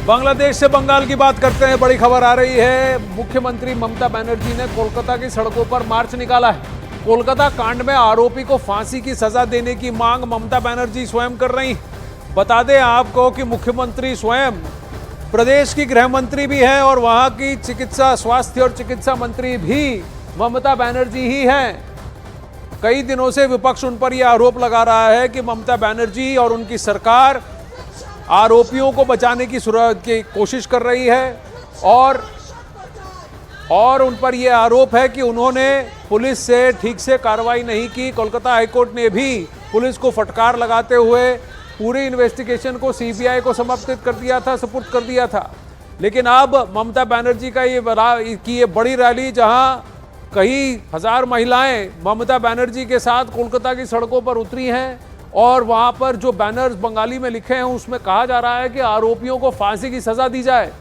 बांग्लादेश से बंगाल की बात करते हैं। बड़ी खबर आ रही है, मुख्यमंत्री ममता बनर्जी ने कोलकाता की सड़कों पर मार्च निकाला है। कोलकाता कांड में आरोपी को फांसी की सजा देने की मांग ममता बनर्जी स्वयं कर रही हैं। बता दें आपको कि मुख्यमंत्री स्वयं प्रदेश की गृह मंत्री भी हैं और वहां की स्वास्थ्य और चिकित्सा मंत्री भी ममता बनर्जी ही हैं। कई दिनों से विपक्ष उन पर यह आरोप लगा रहा है कि ममता बनर्जी और उनकी सरकार आरोपियों को बचाने की कोशिश कर रही है और उन पर यह आरोप है कि उन्होंने पुलिस से ठीक से कार्रवाई नहीं की। कोलकाता हाईकोर्ट ने भी पुलिस को फटकार लगाते हुए पूरी इन्वेस्टिगेशन को सीबीआई को सुपुर्द कर दिया था। लेकिन अब ममता बनर्जी का ये बड़ी रैली, जहां कई हजार महिलाएं ममता बनर्जी के साथ कोलकाता की सड़कों पर उतरी हैं और वहां पर जो बैनर्स बंगाली में लिखे हैं उसमें कहा जा रहा है कि आरोपियों को फांसी की सजा दी जाए।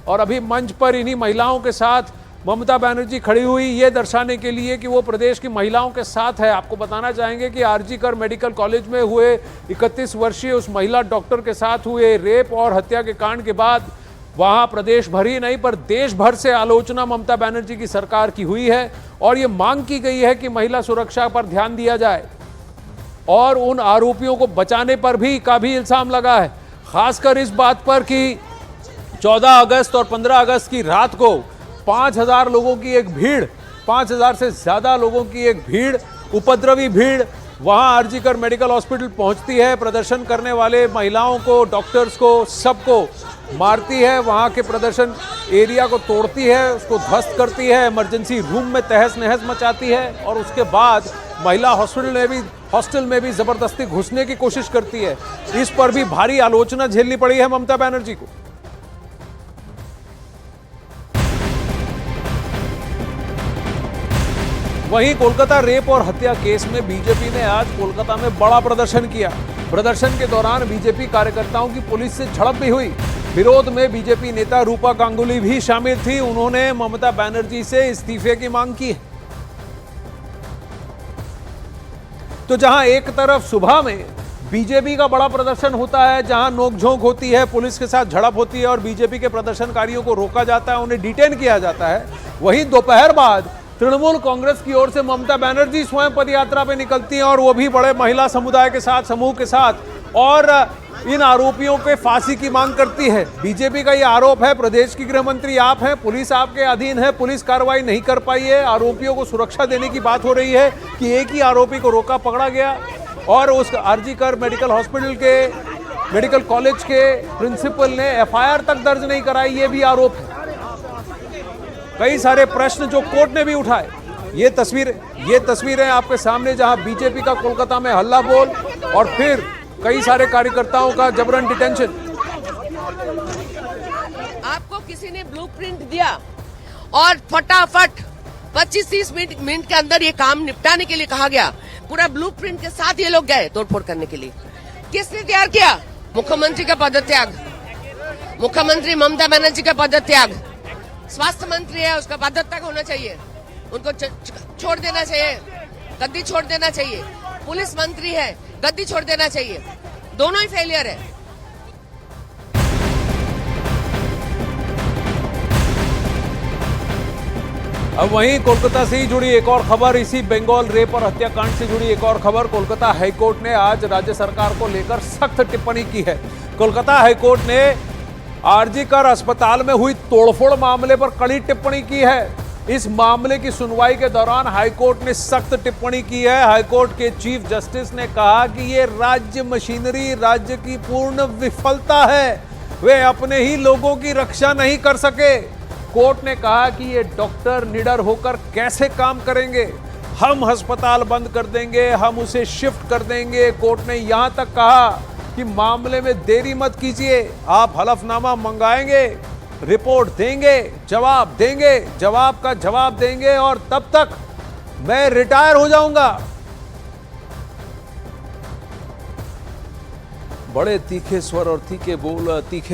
और अभी मंच पर इन्हीं महिलाओं के साथ ममता बनर्जी खड़ी हुई, ये दर्शाने के लिए कि वो प्रदेश की महिलाओं के साथ है। आपको बताना चाहेंगे कि आरजी कर मेडिकल कॉलेज में हुए 31 वर्षीय उस महिला डॉक्टर के साथ हुए रेप और हत्या के कांड के बाद वहां प्रदेश भर ही नहीं पर देश भर से आलोचना ममता बनर्जी की सरकार की हुई है और ये मांग की गई है कि महिला सुरक्षा पर ध्यान दिया जाए और उन आरोपियों को बचाने पर भी इल्जाम लगा है। खासकर इस बात पर कि 14 अगस्त और 15 अगस्त की रात को 5000 लोगों की एक भीड़, 5000 से ज्यादा लोगों की एक भीड़, उपद्रवी भीड़ वहां आरजी कर मेडिकल हॉस्पिटल पहुंचती है। प्रदर्शन करने वाले महिलाओं को, डॉक्टर्स को, सबको मारती है, वहां के प्रदर्शन एरिया को तोड़ती है, उसको ध्वस्त करती है, इमरजेंसी रूम में तहस नहस मचाती है और उसके बाद महिला हॉस्टल में भी जबरदस्ती घुसने की कोशिश करती है। इस पर भी भारी आलोचना झेलनी पड़ी है ममता बनर्जी को। वहीं कोलकाता रेप और हत्या केस में बीजेपी ने आज कोलकाता में बड़ा प्रदर्शन किया। प्रदर्शन के दौरान बीजेपी कार्यकर्ताओं की पुलिस से झड़प भी हुई। विरोध में बीजेपी नेता रूपा गांगुली भी शामिल थी। उन्होंने ममता बनर्जी से इस्तीफे की मांग की है। तो जहां एक तरफ सुबह में बीजेपी का बड़ा प्रदर्शन होता है, जहां नोकझोंक होती है, पुलिस के साथ झड़प होती है और बीजेपी के प्रदर्शनकारियों को रोका जाता है, उन्हें डिटेन किया जाता है, वहीं दोपहर बाद तृणमूल कांग्रेस की ओर से ममता बनर्जी स्वयं पदयात्रा पे निकलती हैं और वो भी बड़े महिला समुदाय के साथ, समूह के साथ, और इन आरोपियों के फांसी की मांग करती है। बीजेपी का ये आरोप है, प्रदेश की गृह मंत्री आप हैं, पुलिस आपके अधीन है, पुलिस कार्रवाई नहीं कर पाई है, आरोपियों को सुरक्षा देने की बात हो रही है कि एक ही आरोपी को रोका पकड़ा गया और उस आरजी कर मेडिकल कॉलेज के प्रिंसिपल ने एफआईआर तक दर्ज नहीं कराई, ये भी आरोप है। कई सारे प्रश्न जो कोर्ट ने भी उठाए। ये तस्वीरें आपके सामने, जहां बीजेपी का कोलकाता में हल्ला बोल और फिर कई सारे कार्यकर्ताओं का जबरन डिटेंशन। आपको किसी ने ब्लूप्रिंट दिया और फटाफट 25-30 मिनट के अंदर ये काम निपटाने के लिए कहा गया। पूरा ब्लूप्रिंट के साथ ये लोग गए तोड़फोड़ करने के लिए। किसने तैयार किया? मुख्यमंत्री का पदत्याग, मुख्यमंत्री ममता बनर्जी का पदत्याग, स्वास्थ्य मंत्री है उसका पदत्याग होना चाहिए, उनको छोड़ देना चाहिए, गद्दी छोड़ देना चाहिए। पुलिस मंत्री है, गद्दी छोड़ देना चाहिए। दोनों ही फेलियर है। अब वहीं कोलकाता से ही जुड़ी एक और खबर, इसी बंगाल रेप और हत्याकांड से जुड़ी एक और खबर। कोलकाता हाईकोर्ट ने आज राज्य सरकार को लेकर सख्त टिप्पणी की है। कोलकाता हाईकोर्ट ने आरजी कर अस्पताल में हुई तोड़फोड़ मामले पर कड़ी टिप्पणी की है। इस मामले की सुनवाई के दौरान हाईकोर्ट ने सख्त टिप्पणी की है। हाईकोर्ट के चीफ जस्टिस ने कहा कि ये राज्य मशीनरी राज्य की पूर्ण विफलता है, वे अपने ही लोगों की रक्षा नहीं कर सके। कोर्ट ने कहा कि ये डॉक्टर निडर होकर कैसे काम करेंगे, हम अस्पताल बंद कर देंगे, हम उसे शिफ्ट कर देंगे। कोर्ट ने यहां तक कहा कि मामले में देरी मत कीजिए, आप हलफनामा मंगाएंगे, रिपोर्ट देंगे, जवाब का जवाब देंगे और तब तक मैं रिटायर हो जाऊंगा। बड़े तीखे स्वर और तीखे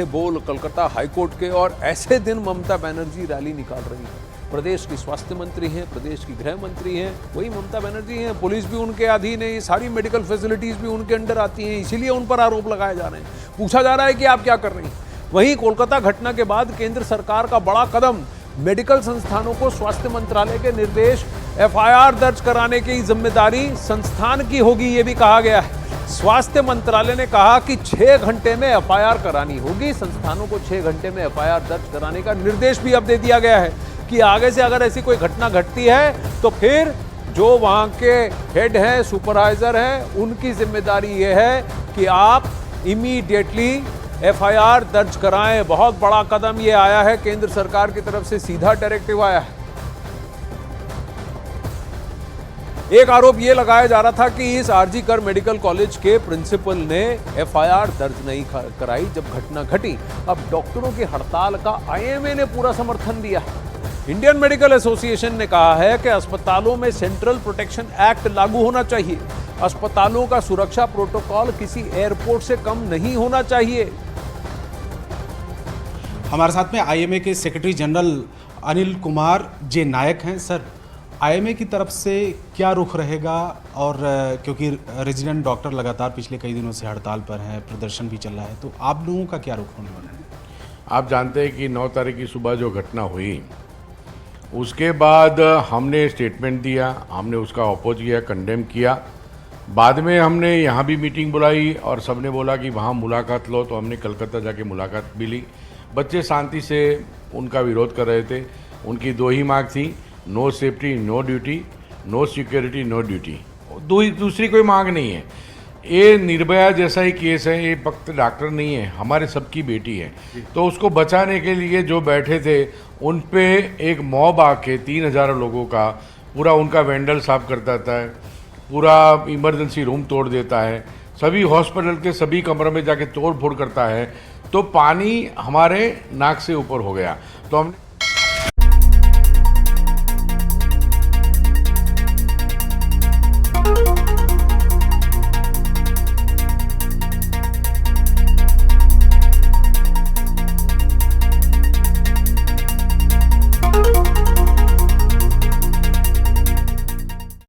बोल कोलकाता हाईकोर्ट के, और ऐसे दिन ममता बनर्जी रैली निकाल रही है। प्रदेश की स्वास्थ्य मंत्री हैं, प्रदेश की गृह मंत्री हैं, वही ममता बनर्जी हैं, पुलिस भी उनके अधीन है, ये सारी मेडिकल फैसिलिटीज भी उनके अंडर आती हैं, इसीलिए उन पर आरोप लगाए जा रहे हैं। पूछा जा रहा है कि आप क्या कर रही हैं। वहीं कोलकाता घटना के बाद केंद्र सरकार का बड़ा कदम, मेडिकल संस्थानों को स्वास्थ्य मंत्रालय के निर्देश, एफआईआर दर्ज कराने की जिम्मेदारी संस्थान की होगी, ये भी कहा गया है। स्वास्थ्य मंत्रालय ने कहा कि 6 घंटे में एफआईआर करानी होगी। संस्थानों को 6 घंटे में एफआईआर दर्ज कराने का निर्देश भी अब दे दिया गया है कि आगे से अगर ऐसी कोई घटना घटती है तो फिर जो वहां के हेड हैं, सुपरवाइजर हैं, उनकी जिम्मेदारी ये है कि आप इमीडिएटली एफआईआर दर्ज कराएं। बहुत बड़ा कदम ये आया है, केंद्र सरकार की तरफ से सीधा डायरेक्टिव आया है। एक आरोप यह लगाया जा रहा था कि इस आरजी कर मेडिकल कॉलेज के प्रिंसिपल ने एफआईआर दर्ज नहीं कराई जब घटना घटी। अब डॉक्टरों की हड़ताल का आईएमए ने पूरा समर्थन दिया। इंडियन मेडिकल एसोसिएशन ने कहा है कि अस्पतालों में सेंट्रल प्रोटेक्शन एक्ट लागू होना चाहिए। अस्पतालों का सुरक्षा प्रोटोकॉल किसी एयरपोर्ट से कम नहीं होना चाहिए। हमारे साथ में आईएमए के सेक्रेटरी जनरल अनिल कुमार जे नायक हैं। सर, आईएमए की तरफ से क्या रुख रहेगा? और क्योंकि रेजिडेंट डॉक्टर लगातार पिछले कई दिनों से हड़ताल पर हैं, प्रदर्शन भी चल रहा है, तो आप लोगों का क्या रुख होने वाला है? आप जानते हैं कि 9 तारीख की सुबह जो घटना हुई, उसके बाद हमने स्टेटमेंट दिया, हमने उसका अपोज किया, कंडेम किया। बाद में हमने यहाँ भी मीटिंग बुलाई और सबने बोला कि वहाँ मुलाकात लो, तो हमने कलकत्ता जाके मुलाकात भी ली। बच्चे शांति से उनका विरोध कर रहे थे। उनकी 2 ही मांग थी, no safety no duty, no security no duty. दूसरी कोई मांग नहीं है। ये निर्भया जैसा ही केस है, ये फक्त डॉक्टर नहीं है, हमारे सबकी बेटी है। तो उसको बचाने के लिए जो बैठे थे उन पे एक मॉब आके 3000 लोगों का पूरा उनका वेंडल साफ करता था, पूरा इमरजेंसी रूम तोड़ देता है, सभी हॉस्पिटल के सभी कमरों में जाके तोड़ फोड़ करता है। तो पानी हमारे नाक से ऊपर हो गया। तो हमने